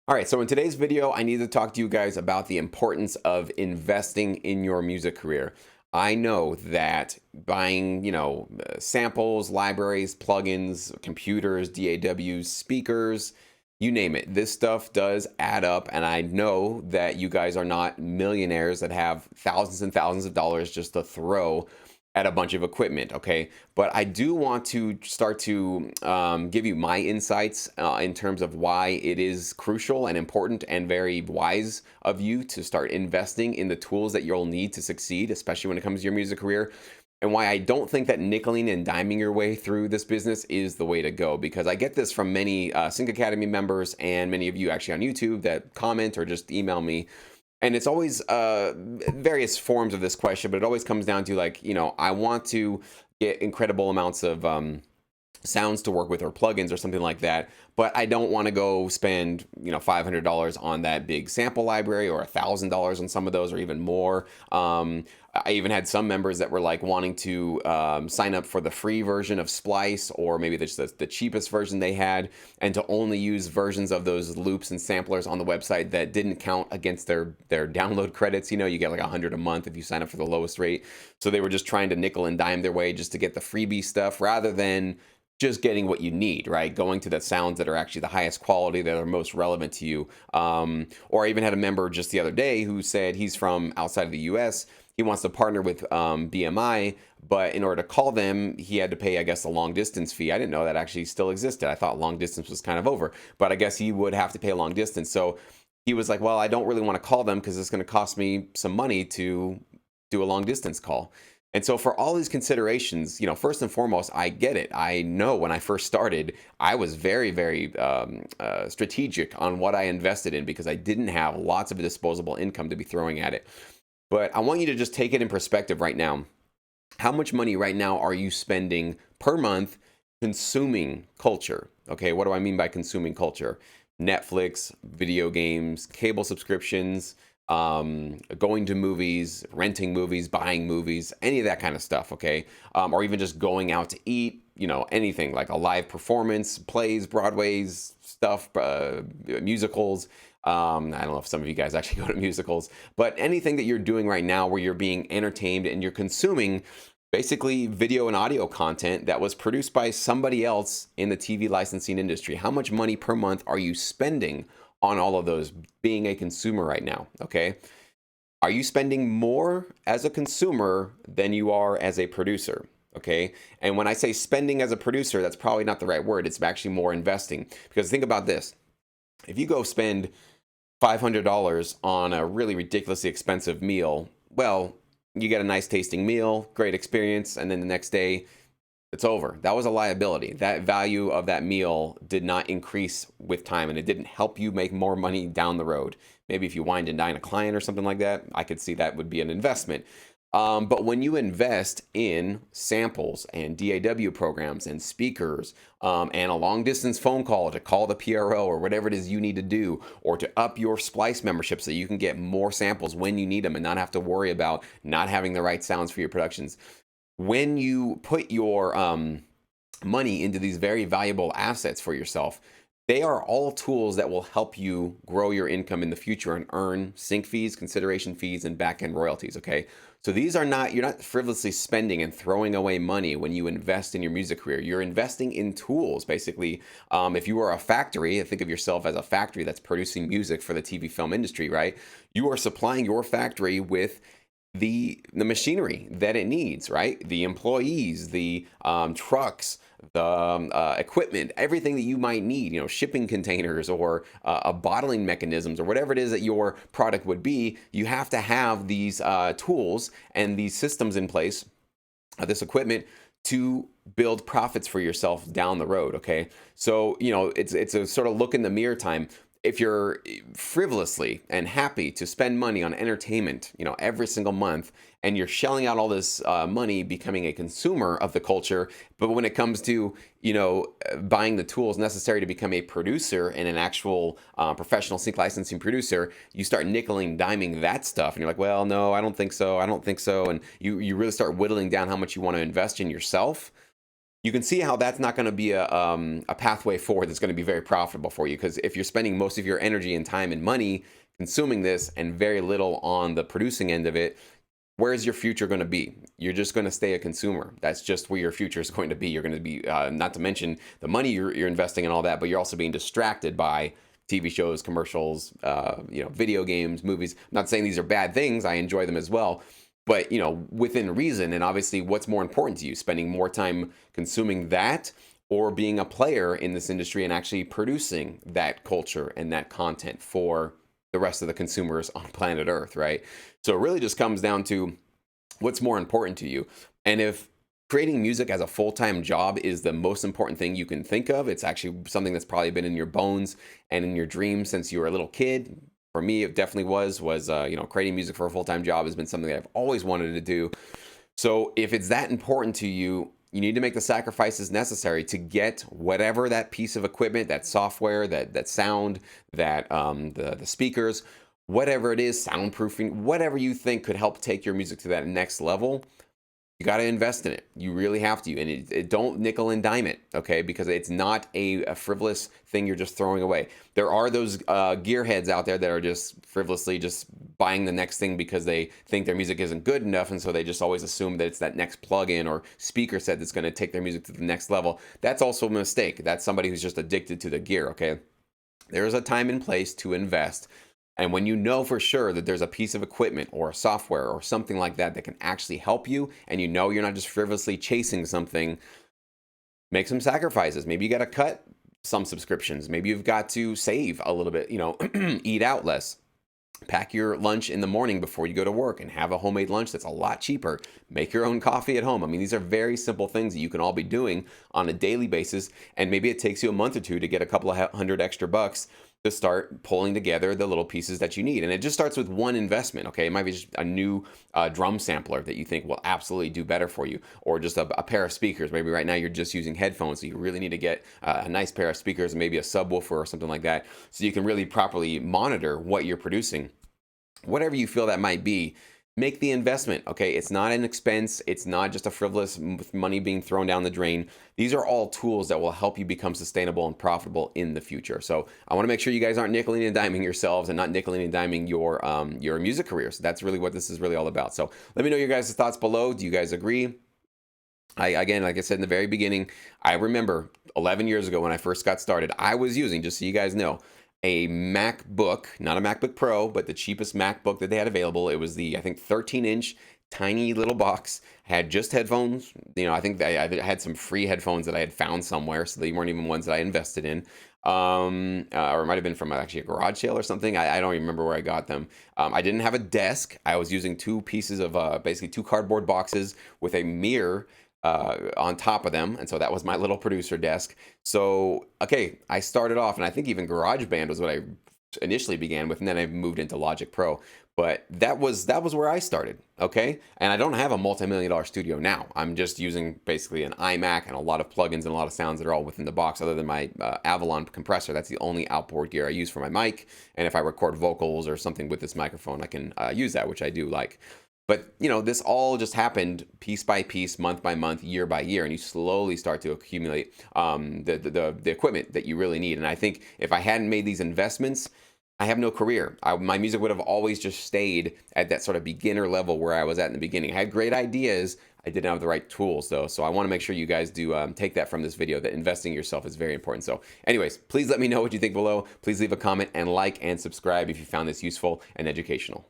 All right, so in today's video, I need to talk to you guys about the importance of investing in your music career. I know that buying, samples, libraries, plugins, computers, DAWs, speakers, you name it, this stuff does add up. And I know that you guys are not millionaires that have thousands and thousands of dollars just to throw at a bunch of equipment, okay? But I do want to start to give you my insights in terms of why it is crucial and important and very wise of you to start investing in the tools that you'll need to succeed, especially when it comes to your music career. And why I don't think that nickeling and diming your way through this business is the way to go, because I get this from many Sync Academy members and many of you actually on YouTube that comment or just email me. And it's always various forms of this question, but it always comes down to like, I want to get incredible amounts of sounds to work with or plugins or something like that, but I don't want to go spend, $500 on that big sample library or $1,000 on some of those or even more. I even had some members that were like wanting to sign up for the free version of Splice, or maybe the cheapest version they had, and to only use versions of those loops and samplers on the website that didn't count against their download credits. You get like 100 a month if you sign up for the lowest rate. So they were just trying to nickel and dime their way just to get the freebie stuff rather than just getting what you need, right? Going to the sounds that are actually the highest quality, that are most relevant to you. Or I even had a member just the other day who said he's from outside of the US. He wants to partner with BMI, but in order to call them, he had to pay, I guess, a long distance fee. I didn't know that actually still existed. I thought long distance was kind of over, but I guess he would have to pay a long distance. So he was like, well, I don't really want to call them because it's going to cost me some money to do a long distance call. And so for all these considerations, first and foremost, I get it. I know when I first started, I was very, very strategic on what I invested in because I didn't have lots of disposable income to be throwing at it. But I want you to just take it in perspective right now. How much money right now are you spending per month consuming culture? Okay, what do I mean by consuming culture? Netflix, video games, cable subscriptions, going to movies, renting movies, buying movies, any of that kind of stuff, okay? Or even just going out to eat, anything like a live performance, plays, Broadway's stuff, musicals. I don't know if some of you guys actually go to musicals, but anything that you're doing right now where you're being entertained and you're consuming basically video and audio content that was produced by somebody else in the TV licensing industry. How much money per month are you spending on all of those being a consumer right now? Okay. Are you spending more as a consumer than you are as a producer? Okay. And when I say spending as a producer, that's probably not the right word. It's actually more investing, because think about this. If you go spend $500 on a really ridiculously expensive meal, well, you get a nice tasting meal, great experience, and then the next day it's over. That was a liability. That value of that meal did not increase with time, and it didn't help you make more money down the road. Maybe if you wined and dine a client or something like that, I could see that would be an investment. But when you invest in samples and DAW programs and speakers and a long distance phone call to call the PRO or whatever it is you need to do, or to up your Splice membership so you can get more samples when you need them and not have to worry about not having the right sounds for your productions. When you put your money into these very valuable assets for yourself, they are all tools that will help you grow your income in the future and earn sync fees, consideration fees, and back-end royalties, okay? So these are not, you're not frivolously spending and throwing away money when you invest in your music career. You're investing in tools, basically. If you are a factory, think of yourself as a factory that's producing music for the TV film industry, right? You are supplying your factory with the machinery that it needs, right? The employees, the trucks, the equipment, everything that you might need, shipping containers or a bottling mechanisms or whatever it is that your product would be. You have to have these tools and these systems in place, this equipment, to build profits for yourself down the road. Okay. So, it's a sort of look in the mirror time. If you're frivolously and happy to spend money on entertainment, every single month, and you're shelling out all this money becoming a consumer of the culture, but when it comes to, buying the tools necessary to become a producer and an actual professional sync licensing producer, you start nickeling, diming that stuff. And you're like, well, no, I don't think so. I don't think so. And you really start whittling down how much you want to invest in yourself. you can see how that's not going to be a pathway forward that's going to be very profitable for you. Because if you're spending most of your energy and time and money consuming this and very little on the producing end of it, where's your future going to be? You're just going to stay a consumer. That's just where your future is going to be. You're going to be, not to mention the money you're investing in all that, but you're also being distracted by TV shows, commercials, video games, movies. I'm not saying these are bad things. I enjoy them as well. But, within reason, and obviously what's more important to you, spending more time consuming that or being a player in this industry and actually producing that culture and that content for the rest of the consumers on planet Earth, right? So it really just comes down to what's more important to you. And if creating music as a full-time job is the most important thing you can think of, it's actually something that's probably been in your bones and in your dreams since you were a little kid. For me, it definitely was creating music for a full-time job has been something that I've always wanted to do. So if it's that important to you, you need to make the sacrifices necessary to get whatever that piece of equipment, that software, that sound, that the speakers, whatever it is, soundproofing, whatever you think could help take your music to that next level. You got to invest in it. You really have to. And it don't nickel and dime it, okay? Because it's not a frivolous thing you're just throwing away. There are those gearheads out there that are just frivolously just buying the next thing because they think their music isn't good enough. And so they just always assume that it's that next plugin or speaker set that's going to take their music to the next level. That's also a mistake. That's somebody who's just addicted to the gear, okay? There is a time and place to invest. And when you know for sure that there's a piece of equipment or a software or something like that that can actually help you, and you know you're not just frivolously chasing something, make some sacrifices. Maybe you got to cut some subscriptions. Maybe you've got to save a little bit, eat out less. Pack your lunch in the morning before you go to work and have a homemade lunch that's a lot cheaper. Make your own coffee at home. I mean, these are very simple things that you can all be doing on a daily basis. And maybe it takes you a month or two to get a couple of $100 extra bucks to start pulling together the little pieces that you need. And it just starts with one investment, okay? It might be just a new drum sampler that you think will absolutely do better for you, or just a pair of speakers. Maybe right now you're just using headphones, so you really need to get a nice pair of speakers, maybe a subwoofer or something like that, so you can really properly monitor what you're producing. Whatever you feel that might be, make the investment, okay? It's not an expense. It's not just a frivolous money being thrown down the drain. These are all tools that will help you become sustainable and profitable in the future. So I want to make sure you guys aren't nickeling and diming yourselves and not nickeling and diming your music careers. That's really what this is really all about. So let me know your guys' thoughts below. Do you guys agree? Again, like I said in the very beginning, I remember 11 years ago when I first got started, I was using, just so you guys know, a MacBook, not a MacBook Pro, but the cheapest MacBook that they had available. It was the, I think, 13-inch tiny little box. Had just headphones. I think I had some free headphones that I had found somewhere, so they weren't even ones that I invested in. Or it might have been from actually a garage sale or something. I don't even remember where I got them. I didn't have a desk. I was using two pieces of basically two cardboard boxes with a mirror on top of them, and so that was my little producer desk. So okay, I started off, and I think even GarageBand was what I initially began with, and then I moved into Logic Pro. But that was where I started, okay? And I don't have a multi-million-dollar studio now. I'm just using basically an iMac and a lot of plugins and a lot of sounds that are all within the box, other than my Avalon compressor. That's the only outboard gear I use for my mic. And if I record vocals or something with this microphone, I can use that, which I do like. But, this all just happened piece by piece, month by month, year by year, and you slowly start to accumulate the equipment that you really need. And I think if I hadn't made these investments, I have no career. My music would have always just stayed at that sort of beginner level where I was at in the beginning. I had great ideas. I didn't have the right tools, though. So I want to make sure you guys do take that from this video, that investing in yourself is very important. So anyways, please let me know what you think below. Please leave a comment and like and subscribe if you found this useful and educational.